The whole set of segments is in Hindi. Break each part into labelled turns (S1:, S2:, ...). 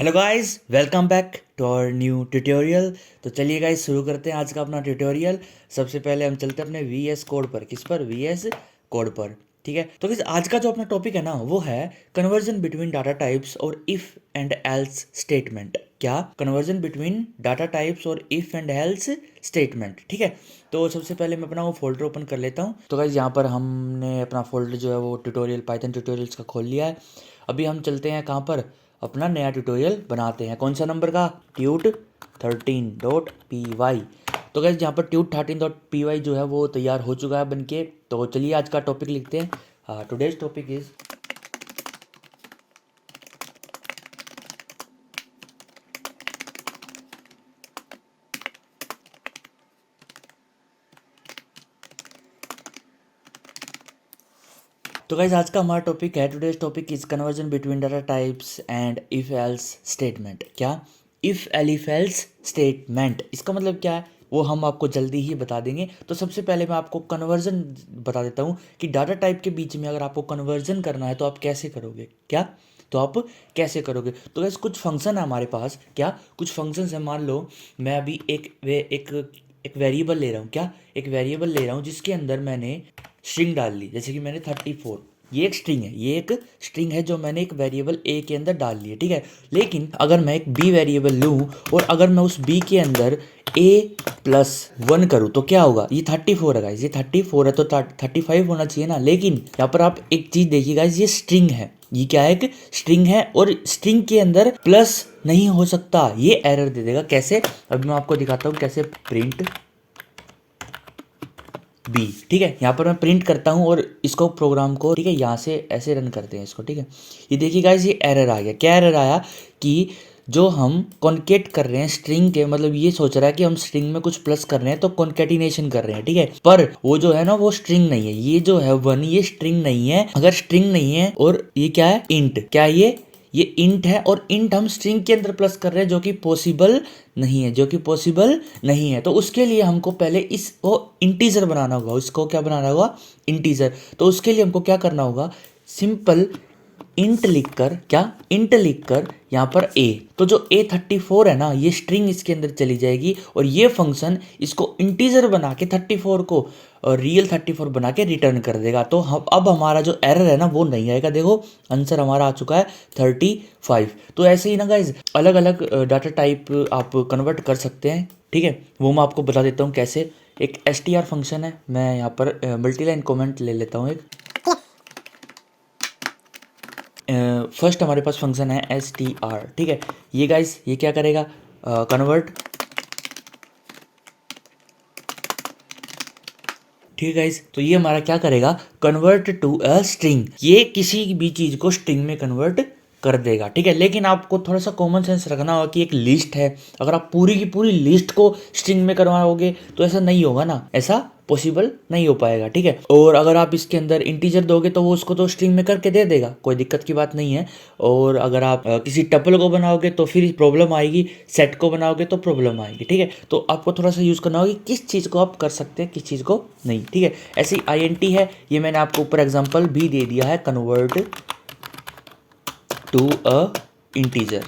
S1: Hello guys, welcome back to our new tutorial. तो चलिए गाइस शुरू करते हैं आज का अपना ट्यूटोरियल। सबसे पहले हम चलते हैं अपने वीएस कोड पर। किस पर? वीएस कोड पर। ठीक है, तो गाइस आज का जो अपना टॉपिक है ना वो है कन्वर्जन बिटवीन डाटा टाइप्स और इफ एंड एल्स स्टेटमेंट। क्या? कन्वर्जन बिटवीन डाटा टाइप्स और इफ एंड एल्स स्टेटमेंट। ठीक है, तो सबसे पहले मैं अपना वो फोल्डर ओपन कर लेता हूँ। तो गाइस यहाँ पर हमने अपना फोल्डर जो है वो ट्यूटोरियल पाइथन ट्यूटोरियल्स का खोल लिया है। अभी हम चलते हैं कहाँ पर? अपना नया ट्यूटोरियल बनाते हैं। कौन सा नंबर का? tut13.py। तो गाइस यहाँ पर tut13.py जो है वो तैयार हो चुका है बनके। तो चलिए आज का टॉपिक लिखते हैं। टुडेज टॉपिक इज तो गाइज आज का हमारा टॉपिक है, today's topic is conversion between data types and if else statement. क्या? इफ एलिफ एल्स स्टेटमेंट, इसका मतलब क्या है वो हम आपको जल्दी ही बता देंगे। तो सबसे पहले मैं आपको कन्वर्जन बता देता हूँ कि डाटा टाइप के बीच में अगर आपको कन्वर्जन करना है तो आप कैसे करोगे। क्या? तो आप कैसे करोगे? तो गैस कुछ फंक्शन है हमारे पास। क्या? कुछ फंक्शंस है। मान लो मैं अभी एक वेरिएबल ले रहा हूँ। क्या? एक वेरिएबल ले रहा हूँ जिसके अंदर मैंने स्ट्रिंग डाल ली। जैसे कि मैंने 34, ये एक स्ट्रिंग है। ये एक स्ट्रिंग है जो मैंने एक वेरिएबल ए के अंदर डाल ली है। ठीक है, लेकिन अगर मैं एक बी वेरिएबल लूँ और अगर मैं उस बी के अंदर a+1 करूँ तो क्या होगा? ये 34 है गाइस, ये 34 है तो 35 होना चाहिए ना। लेकिन यहाँ पर आप एक चीज़ देखिए गाइस, ये स्ट्रिंग है। ये क्या है? एक स्ट्रिंग है और स्ट्रिंग के अंदर प्लस नहीं हो सकता। ये एरर दे देगा। कैसे? अभी मैं आपको दिखाता हूँ कैसे। Print b. ठीक है, यहाँ पर मैं प्रिंट करता हूँ और इसको प्रोग्राम को, ठीक है, यहाँ से ऐसे रन करते हैं इसको। ठीक है, ये देखिए गाइस, ये एरर आ गया। क्या एरर आया? कि जो हम कॉन्केट कर रहे हैं स्ट्रिंग के, मतलब ये सोच रहा है कि हम स्ट्रिंग में कुछ प्लस कर रहे हैं तो कॉन्केटिनेशन कर रहे हैं। ठीक है, पर वो जो है ना वो स्ट्रिंग नहीं है। ये जो है 1, ये स्ट्रिंग नहीं है। अगर स्ट्रिंग नहीं है और ये क्या है? इंट। क्या ये इंट है और इंट हम स्ट्रिंग के अंदर प्लस कर रहे हैं जो कि पॉसिबल नहीं है, जो कि पॉसिबल नहीं है। तो उसके लिए हमको पहले इसको इंटीजर बनाना होगा। इसको क्या बनाना होगा? इंटीजर। तो उसके लिए हमको क्या करना होगा? सिंपल इंट लिखकर, क्या? इंट लिखकर यहाँ पर a, तो जो a34 है ना ये स्ट्रिंग इसके अंदर चली जाएगी और ये फंक्शन इसको इंटीजर बना के 34 को और रियल 34 बना के रिटर्न कर देगा। तो हम अब हमारा जो एरर है ना वो नहीं आएगा। देखो आंसर हमारा आ चुका है 35। तो ऐसे ही ना गाइज अलग अलग डाटा टाइप आप कन्वर्ट कर सकते हैं। ठीक है, वो मैं आपको बता देता हूँ कैसे। एक str फंक्शन है, मैं यहाँ पर मल्टीलाइन कमेंट ले लेता हूँ एक। फर्स्ट हमारे पास फंक्शन है str। ठीक है, ये गाइस ये क्या करेगा? कन्वर्ट। ठीक है गाइस, तो ये हमारा क्या करेगा? Convert to a string. ये किसी भी चीज को स्ट्रिंग में कन्वर्ट कर देगा। ठीक है, लेकिन आपको थोड़ा सा कॉमन सेंस रखना होगा कि एक लिस्ट है। अगर आप पूरी की पूरी लिस्ट को स्ट्रिंग में करवाओगे तो ऐसा नहीं होगा ना, ऐसा पॉसिबल नहीं हो पाएगा। ठीक है, और अगर आप इसके अंदर इंटीजर दोगे तो वो उसको तो स्ट्रिंग में करके दे देगा, कोई दिक्कत की बात नहीं है। और अगर आप किसी टपल को बनाओगे तो फिर प्रॉब्लम आएगी, सेट को बनाओगे तो प्रॉब्लम आएगी। ठीक है, तो आपको थोड़ा सा यूज़ करना होगा कि किस चीज़ को आप कर सकते हैं, किस चीज़ को नहीं। ठीक है, ऐसी INT है, ये मैंने आपको ऊपर एग्जाम्पल भी दे दिया है, कन्वर्ट टू अ इंटीजर।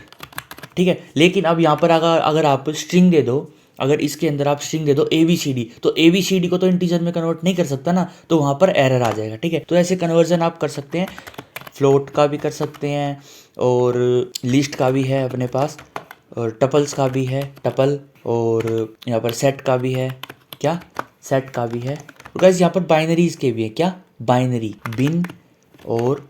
S1: ठीक है, लेकिन अब यहाँ पर अगर आप स्ट्रिंग दे दो, अगर इसके अंदर आप स्ट्रिंग दे दो ABCD, तो ABCD को तो इंटीजर में कन्वर्ट नहीं कर सकता ना, तो वहाँ पर एरर आ जाएगा। ठीक है, तो ऐसे कन्वर्जन आप कर सकते हैं। फ्लोट का भी कर सकते हैं और लिस्ट का भी है अपने पास, और टपल्स का भी है, टपल, और यहाँ पर सेट का भी है। क्या? सेट का भी है। और गाइस यहाँ पर बाइनरीज के भी है। क्या? बाइनरी, बिन और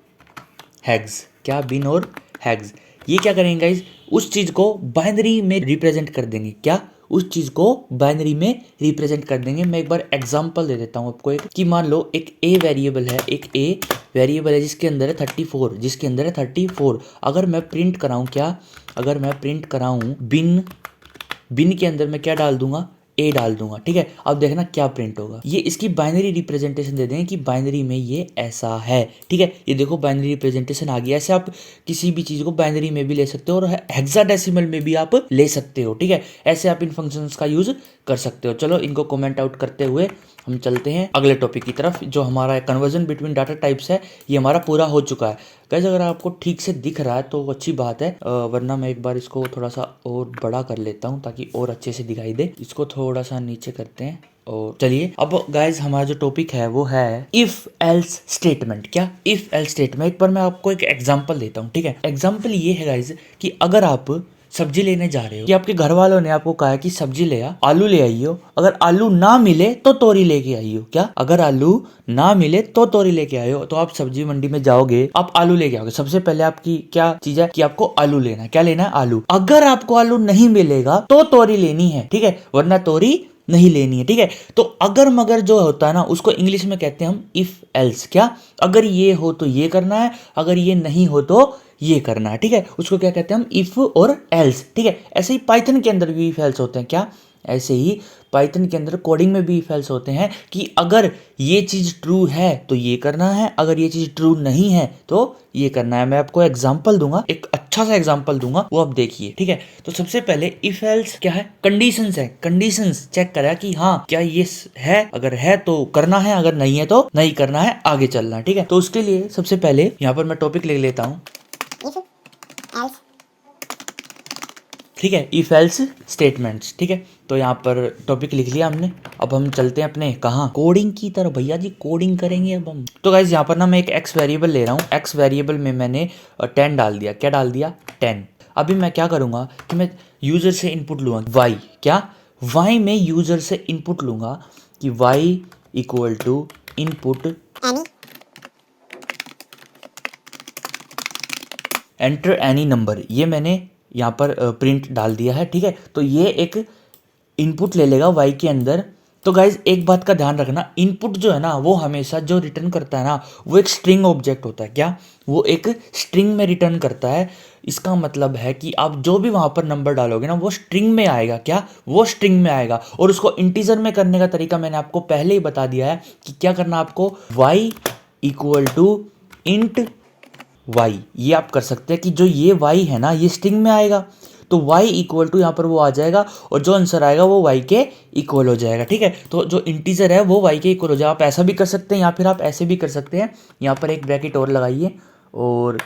S1: हैग्स। क्या? बिन और हैग्स। ये क्या करेंगे गाइस? उस चीज़ को बाइनरी में रिप्रेजेंट कर देंगे। क्या? उस चीज़ को बाइनरी में रिप्रेजेंट कर देंगे। मैं एक बार एग्जांपल दे देता हूँ आपको एक, कि मान लो एक ए वेरिएबल है, एक ए वेरिएबल है जिसके अंदर है 34, जिसके अंदर है 34। अगर मैं प्रिंट कराऊँ, क्या? अगर मैं प्रिंट कराऊँ बिन, बिन के अंदर मैं क्या डाल दूंगा? ए डाल दूंगा, ठीक है। अब देखना क्या प्रिंट होगा, ये इसकी बाइनरी रिप्रेजेंटेशन दे देंगे कि बाइनरी में ये ऐसा है, ठीक है। ये देखो बाइनरी रिप्रेजेंटेशन आ गया। ऐसे आप किसी भी चीज को बाइनरी में भी ले सकते हो और हेक्साडेसिमल में भी आप ले सकते हो, ठीक है। ऐसे आप इन फंक्शंस का यूज कर सकते हो। चलो इनको कमेंट आउट करते हुए हम चलते हैं अगले टॉपिक की तरफ। जो हमारा कन्वर्जन बिटवीन डाटा टाइप्स है ये हमारा पूरा हो चुका है। गाइस अगर आपको ठीक से दिख रहा है तो अच्छी बात है, वरना मैं एक बार इसको थोड़ा सा और बड़ा कर लेता हूँ ताकि और अच्छे से दिखाई दे। इसको थोड़ा सा नीचे करते हैं और चलिए अब गाइस हमारा जो टॉपिक है वो है इफ एल्स स्टेटमेंट। क्या इफ एल्स स्टेटमेंट? एक बार मैं आपको एक एग्जांपल देता हूँ, ठीक है। एग्जांपल ये है गाइस कि अगर आप सब्जी लेने जा रहे हो कि आपके घर वालों ने आपको कहा है कि सब्जी ले आ, आलू ले आइयो, अगर आलू ना मिले तो तोरी लेके आइयो। क्या? अगर आलू ना मिले तो तोरी लेके आइयो। तो आप सब्जी मंडी में जाओगे, आप आलू लेके आओगे। सबसे पहले आपकी क्या चीज है कि आपको आलू लेना है। क्या लेना है? आलू। अगर आपको आलू नहीं मिलेगा तो तोरी लेनी है, ठीक है, वरना तोरी नहीं लेनी है, ठीक है। तो अगर मगर जो होता है ना उसको इंग्लिश में कहते हैं हम इफ एल्स। क्या? अगर ये हो तो ये करना है, अगर ये नहीं हो तो ये करना है, ठीक है। उसको क्या कहते हैं हम? इफ और एल्स, ठीक है। ऐसे ही पाइथन के अंदर भी इफ एल्स होते हैं। क्या? ऐसे ही पाइथन के अंदर कोडिंग में भी इफ एल्स होते हैं कि अगर ये चीज ट्रू है तो ये करना है, अगर ये चीज ट्रू नहीं है तो ये करना है। मैं आपको एग्जांपल दूंगा, एक अच्छा सा एग्जांपल दूंगा, वो आप देखिए, ठीक है। तो सबसे पहले इफ एल्स क्या है? कंडीशंस है। कंडीशंस चेक करा कि हाँ क्या ये है, अगर है तो करना है, अगर नहीं है तो नहीं करना है, आगे चलना है, ठीक है। तो उसके लिए सबसे पहले यहाँ पर मैं टॉपिक ले लेता हूँ, ठीक है, इफ एल्स स्टेटमेंट्स, ठीक है। तो यहाँ पर टॉपिक लिख लिया हमने। अब हम चलते हैं अपने कहाँ? कोडिंग की तरफ। भैया जी कोडिंग करेंगे अब हम। तो गाइज यहाँ पर ना मैं एक एक्स वेरिएबल ले रहा हूँ। एक्स वेरिएबल में मैंने 10 डाल दिया। क्या डाल दिया? 10। अभी मैं क्या करूँगा कि मैं यूजर से इनपुट लूँगा वाई। क्या? वाई में यूजर से इनपुट लूँगा कि y equal to input enter any number. ये मैंने यहाँ पर प्रिंट डाल दिया है, ठीक है। तो ये एक इनपुट ले लेगा वाई के अंदर। तो गाइज एक बात का ध्यान रखना, इनपुट जो है ना वो हमेशा जो रिटर्न करता है ना वो एक स्ट्रिंग ऑब्जेक्ट होता है। क्या? वो एक स्ट्रिंग में रिटर्न करता है। इसका मतलब है कि आप जो भी वहाँ पर नंबर डालोगे ना वो स्ट्रिंग में आएगा। क्या? वो स्ट्रिंग में आएगा। और उसको इंटीजर में करने का तरीका मैंने आपको पहले ही बता दिया है कि क्या करना आपको, y equal to int y. ये आप कर सकते हैं कि जो ये वाई है ना ये स्ट्रिंग में आएगा, तो y इक्वल टू यहाँ पर वो आ जाएगा और जो आंसर आएगा वो y के इक्वल हो जाएगा, ठीक है। तो जो इंटीजर है वो y के इक्वल हो जाएगा। आप ऐसा भी कर सकते हैं या फिर आप ऐसे भी कर सकते हैं। यहाँ पर एक ब्रैकेट और लगाइए और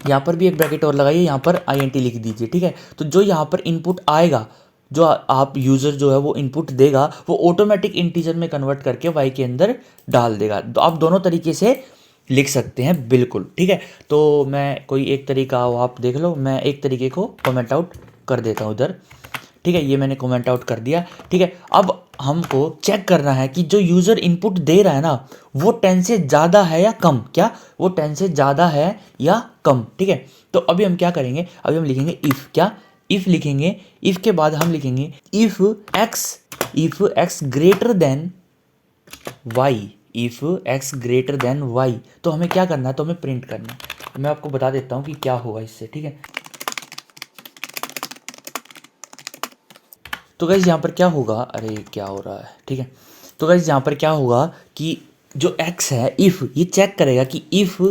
S1: यहाँ पर भी एक ब्रैकेट और लगाइए, यहाँ पर int लिख दीजिए, ठीक है। तो जो यहाँ पर इनपुट आएगा, जो आप यूज़र जो है वो इनपुट देगा वो ऑटोमेटिक इंटीजर में कन्वर्ट करके y के अंदर डाल देगा। तो आप दोनों तरीके से लिख सकते हैं, बिल्कुल, ठीक है। तो मैं कोई एक तरीका हो आप देख लो, मैं एक तरीके को कमेंट आउट कर देता हूँ उधर, ठीक है। ये मैंने कमेंट आउट कर दिया, ठीक है। अब हमको चेक करना है कि जो यूज़र इनपुट दे रहा है ना वो 10 से ज़्यादा है या कम। क्या? वो 10 से ज़्यादा है या कम, ठीक है। तो अभी हम क्या करेंगे, अभी हम लिखेंगे इफ़। क्या? इफ़ लिखेंगे। इफ़ के बाद हम लिखेंगे if x greater than y. If x greater than y. तो हमें क्या करना है, तो हमें प्रिंट करना है। मैं आपको बता देता हूँ कि क्या होगा इससे, ठीक है। तो गाइस यहाँ पर क्या होगा, अरे क्या हो रहा है, ठीक है। तो गाइस यहाँ पर क्या होगा कि जो x है, इफ़ ये चेक करेगा कि इफ़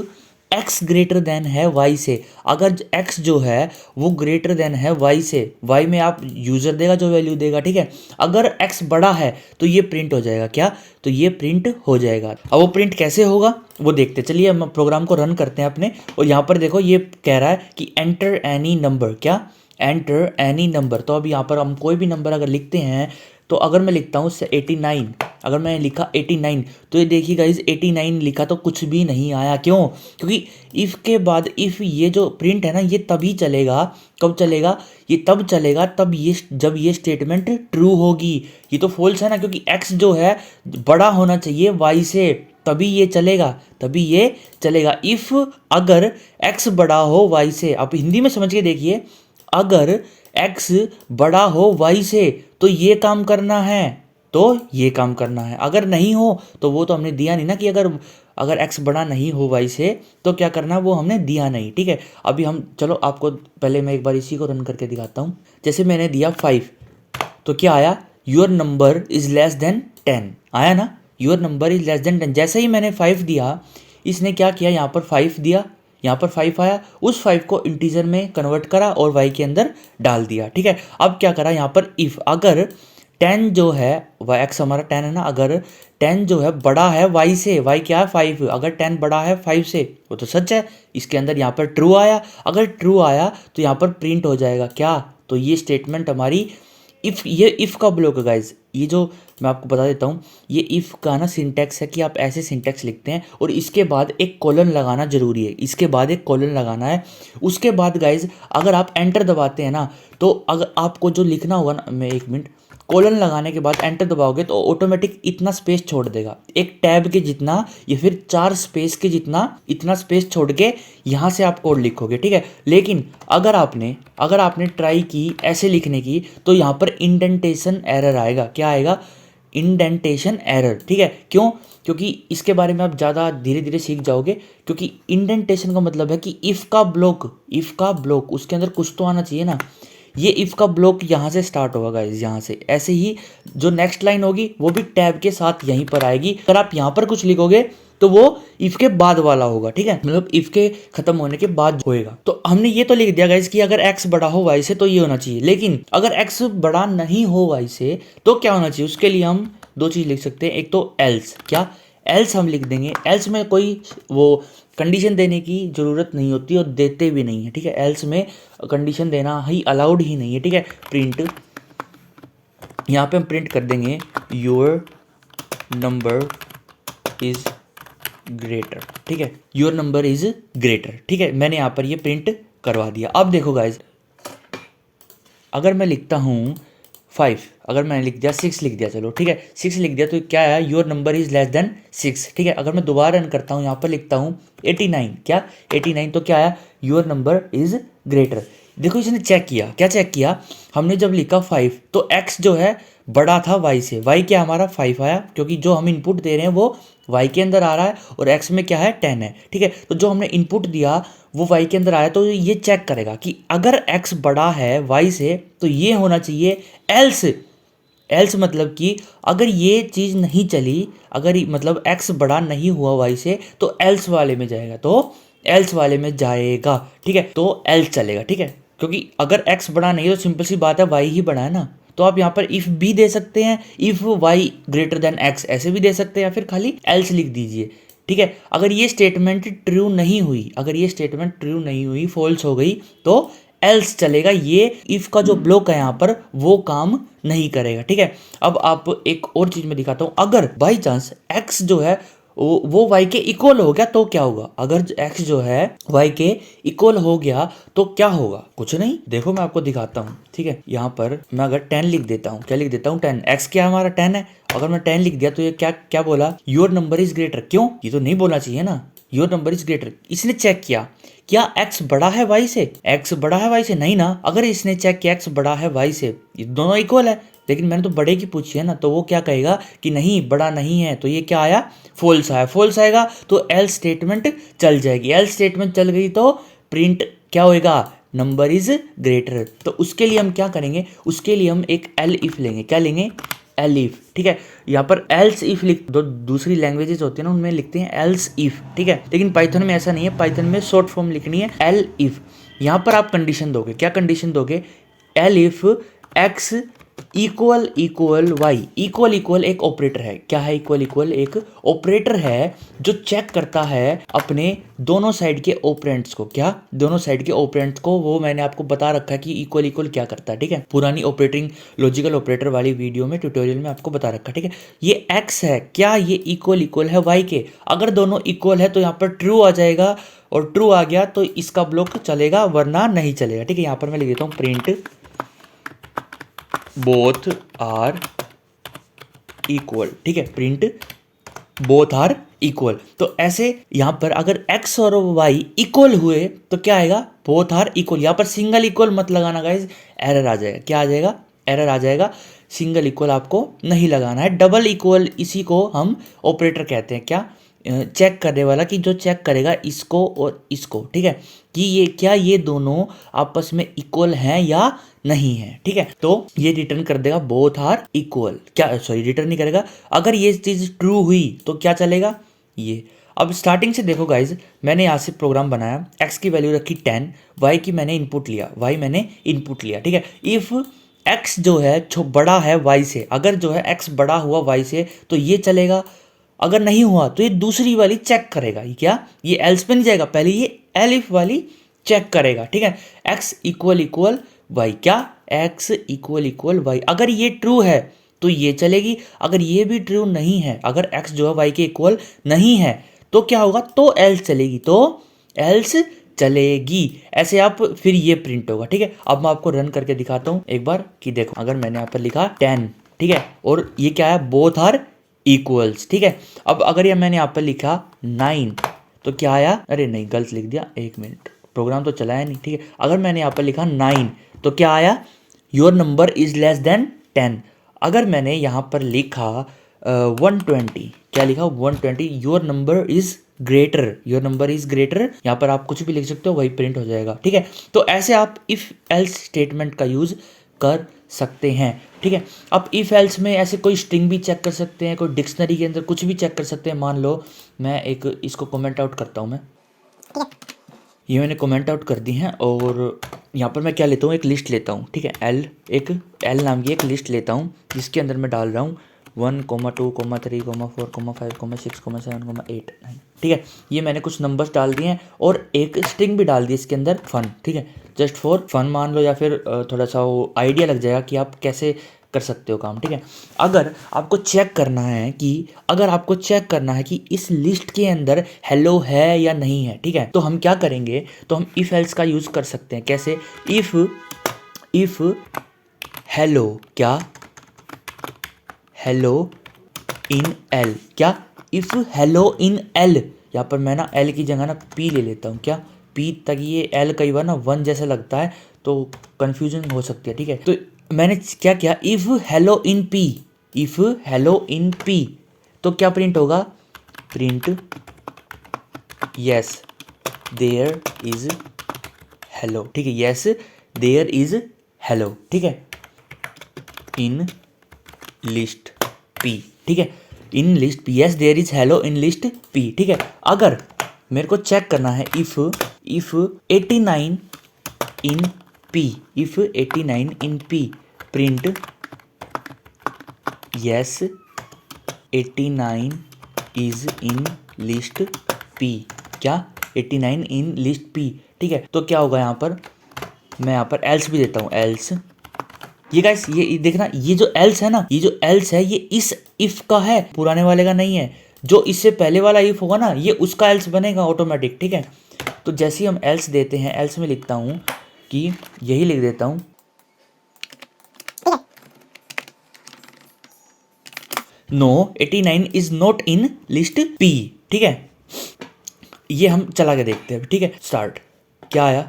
S1: x ग्रेटर देन है y से। अगर x जो है वो ग्रेटर देन है y से, y में आप यूज़र देगा जो वैल्यू देगा, ठीक है। अगर x बड़ा है तो ये प्रिंट हो जाएगा। क्या? तो ये प्रिंट हो जाएगा। अब वो प्रिंट कैसे होगा वो देखते चलिए। हम प्रोग्राम को रन करते हैं अपने, और यहाँ पर देखो ये कह रहा है कि एंटर एनी नंबर। क्या? Enter any number. तो अब यहाँ पर हम कोई भी नंबर अगर लिखते हैं, तो अगर मैं लिखता हूँ 89, अगर मैंने लिखा 89, तो ये देखिए गाइस 89 लिखा तो कुछ भी नहीं आया। क्यों? क्योंकि इफ़ के बाद इफ़ ये जो प्रिंट है ना ये तभी चलेगा, कब चलेगा, ये तब चलेगा तब ये जब ये स्टेटमेंट ट्रू होगी। ये तो फॉल्स है ना, क्योंकि x जो है बड़ा होना चाहिए y से, तभी ये चलेगा, तभी ये चलेगा। इफ़ अगर x बड़ा हो y से, आप हिंदी में समझ के देखिए, अगर x बड़ा हो y से तो ये काम करना है, तो ये काम करना है। अगर नहीं हो तो वो तो हमने दिया नहीं ना कि अगर x बड़ा नहीं हो y से तो क्या करना, वो हमने दिया नहीं, ठीक है। अभी हम चलो आपको पहले मैं एक बार इसी को रन करके दिखाता हूँ। जैसे मैंने दिया 5, तो क्या आया, your number is less than 10 आया ना, your number is less than 10। जैसे ही मैंने 5 दिया, इसने क्या किया, यहाँ पर 5 दिया, यहाँ पर 5 आया, उस 5 को इंटीजर में कन्वर्ट करा और y के अंदर डाल दिया। ठीक है, अब क्या करा यहाँ पर, इफ़ अगर 10 जो है x हमारा 10 है ना, अगर 10 जो है बड़ा है y से, y क्या है 5, अगर 10 बड़ा है 5 से, वो तो सच है, इसके अंदर यहाँ पर ट्रू आया, अगर ट्रू आया तो यहाँ पर प्रिंट हो जाएगा क्या, तो ये स्टेटमेंट हमारी इफ़, ये इफ़ का ब्लॉक है गाइज। ये जो मैं आपको बता देता हूँ, ये इफ़ का ना सिंटैक्स है कि आप ऐसे सिंटैक्स लिखते हैं और इसके बाद एक कॉलन लगाना जरूरी है, इसके बाद एक कॉलन लगाना है। उसके बाद गाइज अगर आप एंटर दबाते हैं ना, तो अगर आपको जो लिखना होगा ना, मैं एक मिनट, कॉलन लगाने के बाद एंटर दबाओगे तो ऑटोमेटिक इतना स्पेस छोड़ देगा, एक टैब के जितना या फिर 4 स्पेस के जितना, इतना स्पेस छोड़ के यहाँ से आप कोड लिखोगे। ठीक है, लेकिन अगर आपने ट्राई की ऐसे लिखने की, तो यहाँ पर इंडेंटेशन एरर आएगा। क्या आएगा, इंडेंटेशन एरर। ठीक है, क्यों, क्योंकि इसके बारे में आप ज़्यादा धीरे धीरे सीख जाओगे, क्योंकि इंडेंटेशन का मतलब है कि इफ़ का ब्लॉक उसके अंदर कुछ तो आना चाहिए ना। ये इफ़ का ब्लॉक यहाँ से स्टार्ट होगा गाइज, यहाँ से, ऐसे ही जो नेक्स्ट लाइन होगी वो भी टैब के साथ यहीं पर आएगी। अगर आप यहाँ पर कुछ लिखोगे तो वो इफ़ के बाद वाला होगा। ठीक है, मतलब इफ़ के खत्म होने के बाद होएगा। तो हमने ये तो लिख दिया गाइज कि अगर x बड़ा हो y से तो ये होना चाहिए, लेकिन अगर x बड़ा नहीं हो y से तो क्या होना चाहिए, उसके लिए हम 2 चीज़ लिख सकते हैं। एक तो एल्स, क्या एल्स हम लिख देंगे, एल्स में कोई वो कंडीशन देने की ज़रूरत नहीं होती और देते भी नहीं है। ठीक है, एल्स में कंडीशन देना ही अलाउड ही नहीं है। ठीक है, प्रिंट, यहाँ पे हम प्रिंट कर देंगे योर नंबर इज़ ग्रेटर। ठीक है, योर नंबर इज़ ग्रेटर। ठीक है, मैंने यहाँ पर ये प्रिंट करवा दिया। अब देखो गाइज, अगर मैं लिखता हूँ 5, अगर मैंने लिख दिया 6 लिख दिया, चलो ठीक है 6 लिख दिया, तो क्या है, your number is less than 6। ठीक है, अगर मैं दोबारा रन करता हूँ, यहाँ पर लिखता हूँ 89, क्या 89, तो क्या है, योर नंबर इज ग्रेटर। देखो इसने चेक किया, क्या चेक किया, हमने जब लिखा 5 तो x जो है बड़ा था y से, y क्या हमारा 5 आया, क्योंकि जो हम इनपुट दे रहे हैं वो y के अंदर आ रहा है और x में क्या है 10 है। ठीक है, तो जो हमने इनपुट दिया वो y के अंदर आया, तो ये चेक करेगा कि अगर x बड़ा है y से तो ये होना चाहिए एल्स मतलब कि अगर ये चीज़ नहीं चली, अगर मतलब x बड़ा नहीं हुआ y से तो एल्स वाले में जाएगा, तो एल्स वाले में जाएगा। ठीक है, तो एल्स चलेगा। ठीक है, क्योंकि अगर x बड़ा नहीं है तो सिंपल सी बात है y ही बड़ा है ना, तो आप यहाँ पर इफ़ भी दे सकते हैं, if y greater than x ऐसे भी दे सकते हैं, या फिर खाली एल्स लिख दीजिए। ठीक है, अगर ये स्टेटमेंट ट्रू नहीं हुई, अगर ये स्टेटमेंट ट्रू नहीं हुई, फॉल्स हो गई, तो एल्स चलेगा। ये इफ़ का जो ब्लॉक है यहाँ पर वो काम नहीं करेगा। ठीक है, अब आप एक और चीज़ मैं दिखाता हूँ, अगर बाई चांस x जो है वो y के इक्वल हो गया तो क्या होगा, अगर x जो है y के इक्वल हो गया तो क्या होगा, कुछ नहीं, देखो मैं आपको दिखाता हूँ। ठीक है, यहाँ पर मैं अगर 10 लिख देता हूँ, क्या लिख देता हूँ 10, x क्या हमारा 10 है, अगर मैं 10 लिख दिया तो ये क्या क्या बोला, योर नंबर इज ग्रेटर। क्यों, ये तो नहीं बोलना चाहिए ना, योर नंबर इज ग्रेटर। इसने चेक किया क्या x बड़ा है y से, x बड़ा है y से, नहीं ना, अगर इसने चेक किया x बड़ा है y से, ये दोनों इक्वल है, लेकिन मैंने तो बड़े की पूछी है ना, तो वो क्या कहेगा कि नहीं बड़ा नहीं है, तो ये क्या आया, फॉल्स आया। फॉल्स आएगा तो एल्स स्टेटमेंट चल जाएगी, एल्स स्टेटमेंट चल गई तो प्रिंट क्या होएगा, नंबर इज ग्रेटर। तो उसके लिए हम क्या करेंगे, उसके लिए हम एक एल इफ लेंगे, क्या लेंगे, एल इफ। ठीक है, यहाँ पर एल्स इफ लिख दो, दूसरी लैंग्वेजेस होती है ना उनमें लिखते हैं एल्स इफ। ठीक है, लेकिन पाइथन में ऐसा नहीं है, पाइथन में शॉर्ट फॉर्म लिखनी है एल इफ। यहाँ पर आप कंडीशन दोगे, क्या कंडीशन दोगे, elif x equal y, equal एक ऑपरेटर है, क्या है, इक्वल एक ऑपरेटर है जो चेक करता है अपने दोनों साइड के ऑपरेंड्स को, क्या दोनों साइड के ऑपरेंड्स को, वो मैंने आपको बता रखा है कि इक्वल क्या करता है। ठीक है, पुरानी ऑपरेटिंग लॉजिकल ऑपरेटर वाली वीडियो में ट्यूटोरियल में आपको बता रखा है। ठीक है, ये एक्स है, क्या ये इक्वल है वाई के, अगर दोनों इक्वल है तो यहाँ पर ट्रू आ जाएगा, और ट्रू आ गया तो इसका ब्लॉक चलेगा, वरना नहीं चलेगा। ठीक है, यहाँ पर मैं लिख देता हूँ प्रिंट बोथ आर इक्वल। ठीक है, प्रिंट बोथ आर इक्वल, तो ऐसे यहाँ पर अगर x और y इक्वल हुए तो क्या आएगा, बोथ आर इक्वल। यहाँ पर सिंगल इक्वल मत लगाना गाइज, एरर आ जाएगा, क्या आ जाएगा, एरर आ जाएगा, सिंगल इक्वल आपको नहीं लगाना है, डबल इक्वल इसी को हम ऑपरेटर कहते हैं, क्या चेक करने वाला कि जो चेक करेगा इसको और इसको, ठीक है, कि ये क्या ये दोनों आपस में इक्वल हैं या नहीं है, ठीक है। तो ये रिटर्न कर देगा बोथ आर इक्वल, क्या सॉरी रिटर्न नहीं करेगा। अगर ये चीज़ ट्रू हुई तो क्या चलेगा ये। अब स्टार्टिंग से देखो गाइज, मैंने यहाँ से प्रोग्राम बनाया, x की वैल्यू रखी 10, y की मैंने इनपुट लिया, ठीक है। इफ़ x जो है बड़ा है y से, अगर जो है x बड़ा हुआ y से तो ये चलेगा, अगर नहीं हुआ तो ये दूसरी वाली चेक करेगा। ये क्या, ये एल्स पे नहीं जाएगा, पहले ये एलिफ वाली चेक करेगा, ठीक है। x इक्वल इक्वल वाई, क्या x इक्वल इक्वल वाई, अगर ये ट्रू है तो ये चलेगी, अगर ये भी ट्रू नहीं है, अगर x जो है y के इक्वल नहीं है तो क्या होगा, तो एल्स चलेगी, तो एल्स चलेगी। ऐसे आप फिर ये प्रिंट होगा, ठीक है। अब मैं आपको रन करके दिखाता हूँ एक बार कि देखो, अगर मैंने यहाँ पर लिखा 10, ठीक है, और ये क्या है, बोथ आर इक्वल्स, ठीक है। अब अगर ये मैंने यहाँ पर लिखा 9 तो क्या आया, अरे नहीं गलत लिख दिया, एक मिनट, प्रोग्राम तो चलाया नहीं, ठीक है। अगर मैंने यहाँ पर लिखा 9 तो क्या आया, your number is less than 10। अगर मैंने यहाँ पर लिखा 120, क्या लिखा 120, योर नंबर इज ग्रेटर, यहाँ पर आप कुछ भी लिख सकते हो, वही प्रिंट हो जाएगा, ठीक है। तो ऐसे आप इफ एल्स स्टेटमेंट का यूज कर सकते हैं, ठीक है। अब इफ एल्स में ऐसे कोई स्ट्रिंग भी चेक कर सकते हैं, कोई डिक्शनरी के अंदर कुछ भी चेक कर सकते हैं। मान लो मैं एक इसको कमेंट आउट करता हूँ, मैं ये मैंने कमेंट आउट कर दी हैं, और यहाँ पर मैं क्या लेता हूँ, एक लिस्ट लेता हूँ, ठीक है। एक एल नाम की एक लिस्ट लेता हूँ, जिसके अंदर मैं डाल रहा हूँ 1, 2, 3, 4, 5, 6, 7, 8, 9, ठीक है। ये मैंने कुछ नंबर्स डाल दिए हैं और एक स्ट्रिंग भी डाल दी इसके अंदर फन, ठीक है, जस्ट फॉर फन मान लो, या फिर थोड़ा सा वो आइडिया लग जाएगा कि आप कैसे कर सकते हो काम, ठीक है। अगर आपको चेक करना है कि इस लिस्ट के अंदर हेलो है या नहीं है, ठीक है, तो हम क्या करेंगे, तो हम इफ एल्स का यूज़ कर सकते हैं। कैसे, इफ हेलो, क्या हेलो इन एल, क्या इफ हेलो इन एल, यहाँ पर मैं ना एल की जगह ना पी ले लेता हूँ, क्या पी, ताकि ये एल कई बार ना 1 जैसा लगता है तो कन्फ्यूजन हो सकती है, ठीक है। तो मैंने क्या किया, इफ हेलो इन पी, तो क्या प्रिंट होगा, print yes there is hello, ठीक है, यस देयर इज हेलो, ठीक है, इन लिस्ट पी, ठीक है, in list p, yes there is hello in list p, ठीक है। अगर मेरे को चेक करना है if 89 in p, print yes 89 is in list p, क्या 89 इन लिस्ट पी, ठीक है। तो क्या होगा, यहाँ पर मैं यहाँ पर एल्स भी देता हूँ, एल्स, ये गाइस ये देखना, ये जो एल्स है ना, ये जो एल्स है ये इस इफ का है, पुराने वाले का नहीं है। जो इससे पहले वाला इफ होगा ना, ये उसका एल्स बनेगा ऑटोमेटिक, ठीक है। तो जैसे ही हम एल्स देते हैं, एल्स में लिखता हूँ कि यही लिख देता हूँ, no 89 is not in list p, ठीक है। ये हम चला के देखते हैं, ठीक है, स्टार्ट, क्या आया,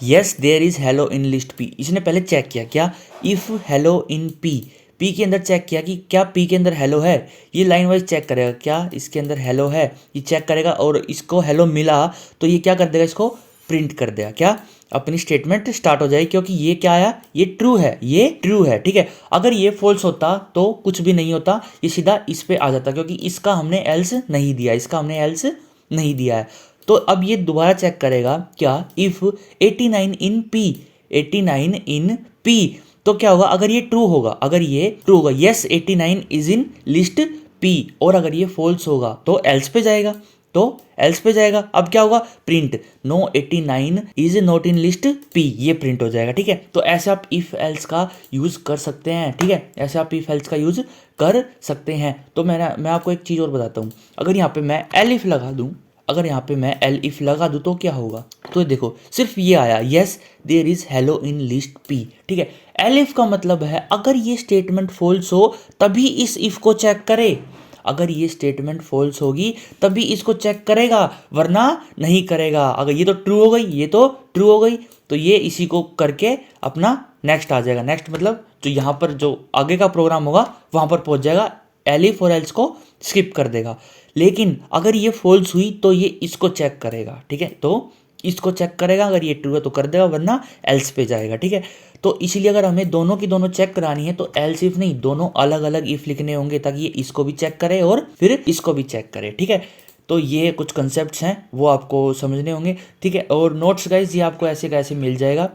S1: yes there is hello in list p. इसने पहले चेक किया, क्या इफ हेलो इन पी के अंदर चेक किया कि क्या पी के अंदर हेलो है, ये लाइन वाइज चेक करेगा, क्या इसके अंदर हेलो है, ये चेक करेगा, और इसको हेलो मिला तो ये क्या कर देगा, इसको प्रिंट कर देगा, क्या अपनी स्टेटमेंट स्टार्ट हो जाएगी, क्योंकि ये क्या आया, ये ट्रू है, ठीक है। अगर ये फॉल्स होता तो कुछ भी नहीं होता, ये सीधा इस पे आ जाता, क्योंकि इसका हमने एल्स नहीं दिया है। तो अब ये दोबारा चेक करेगा, क्या इफ 89 इन पी, तो क्या होगा, अगर ये ट्रू होगा, yes 89 is in list P, और अगर ये फॉल्स होगा तो एल्स पे जाएगा, अब क्या होगा, print no 89 is not in list p, ये प्रिंट हो जाएगा, ठीक है। तो ऐसे आप इफ एल्स का यूज कर सकते हैं, ठीक है, तो मैं आपको एक चीज़ और बताता हूँ, अगर यहाँ पे मैं एलिफ लगा दूँ तो क्या होगा, तो देखो सिर्फ ये आया, yes there is hello in list p, ठीक है। एलिफ का मतलब है अगर ये स्टेटमेंट फॉल्स हो तभी इस इफ को चेक करे, अगर ये स्टेटमेंट फॉल्स होगी तभी इसको चेक करेगा, वरना नहीं करेगा। अगर ये तो ट्रू हो गई, तो ये इसी को करके अपना नेक्स्ट आ जाएगा, नेक्स्ट मतलब जो यहाँ पर जो आगे का प्रोग्राम होगा वहाँ पर पहुँच जाएगा एलिफ और एल्स को स्किप कर देगा। लेकिन अगर ये फॉल्स हुई तो ये इसको चेक करेगा, ठीक है, तो इसको चेक करेगा, अगर ये ट्रू है तो कर देगा, वरना एल्स पे जाएगा, ठीक है। तो इसीलिए अगर हमें दोनों की दोनों चेक करानी है तो एल्स इफ नहीं, दोनों अलग अलग इफ लिखने होंगे ताकि ये इसको भी चेक करे और फिर इसको भी चेक करे, ठीक है। तो ये कुछ कंसेप्ट्स हैं वो आपको समझने होंगे, ठीक है। और नोट्स गाइज ये आपको ऐसे कैसे मिल जाएगा,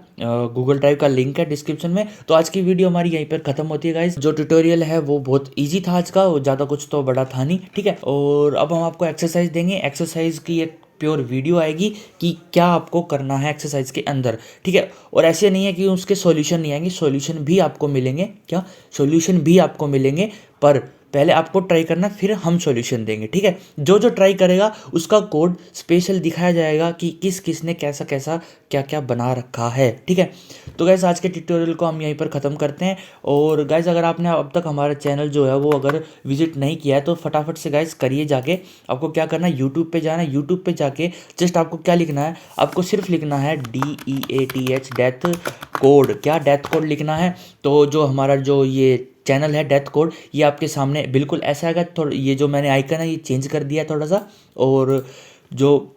S1: गूगल ड्राइव का लिंक है डिस्क्रिप्शन में। तो आज की वीडियो हमारी यहीं पर खत्म होती है गाइज। जो ट्यूटोरियल है वो बहुत इजी था आज का, ज़्यादा कुछ तो बड़ा था नहीं, ठीक है। और अब हम आपको एक्सरसाइज देंगे, एक्सरसाइज की एक प्योर वीडियो आएगी कि क्या आपको करना है एक्सरसाइज के अंदर, ठीक है। और ऐसे नहीं है कि उसके सॉल्यूशन नहीं आएंगे, सॉल्यूशन भी आपको मिलेंगे, क्या सॉल्यूशन भी आपको मिलेंगे, पर पहले आपको ट्राई करना फिर हम सॉल्यूशन देंगे, ठीक है। जो जो ट्राई करेगा उसका कोड स्पेशल दिखाया जाएगा कि किस किस ने कैसा कैसा क्या क्या बना रखा है, ठीक है। तो गैस आज के ट्यूटोरियल को हम यहीं पर ख़त्म करते हैं। और गैस अगर आपने अब तक हमारा चैनल जो है वो अगर विजिट नहीं किया है तो फटाफट से गैस करिए जाके। आपको क्या करना है, यूट्यूब पे जाना है, यूट्यूब पे जाके जस्ट आपको क्या लिखना है, आपको सिर्फ लिखना है DEATH डेथ कोड, क्या डेथ कोड लिखना है। तो जो हमारा जो ये चैनल है डेथ कोड, ये आपके सामने बिल्कुल ऐसा आएगा। थोड़ा ये जो मैंने आइकन है ये चेंज कर दिया थोड़ा सा, और जो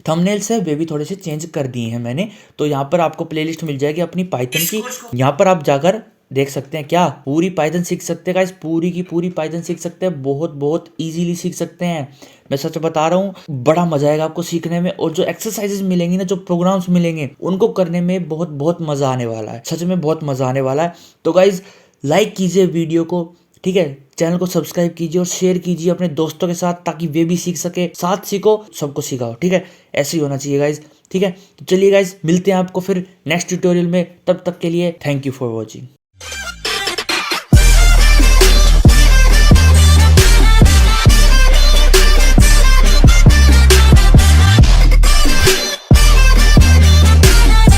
S1: थंबनेल्स है वे भी थोड़े से चेंज कर दिए हैं मैंने। तो यहाँ पर आपको प्लेलिस्ट मिल जाएगी अपनी पाइथन की, यहाँ पर आप जाकर देख सकते हैं, क्या पूरी पाइथन सीख सकते हैं गाइस, पूरी की पूरी पाइथन सीख सकते हैं, बहुत बहुत इजीली सीख सकते हैं। मैं सच बता रहा हूँ, बड़ा मजा आएगा आपको सीखने में। और जो एक्सरसाइजेस मिलेंगी ना, जो प्रोग्राम्स मिलेंगे, उनको करने में बहुत बहुत मजा आने वाला है, सच में बहुत मजा आने वाला है। तो गाइज लाइक कीजिए वीडियो को, ठीक है, चैनल को सब्सक्राइब कीजिए और शेयर कीजिए अपने दोस्तों के साथ ताकि वे भी सीख सके, साथ सीखो, सबको सिखाओ, ठीक है। ऐसे ही होना चाहिए गाइज, ठीक है। तो चलिए गाइज मिलते हैं आपको फिर नेक्स्ट ट्यूटोरियल में, तब तक के लिए थैंक यू फॉर वॉचिंग।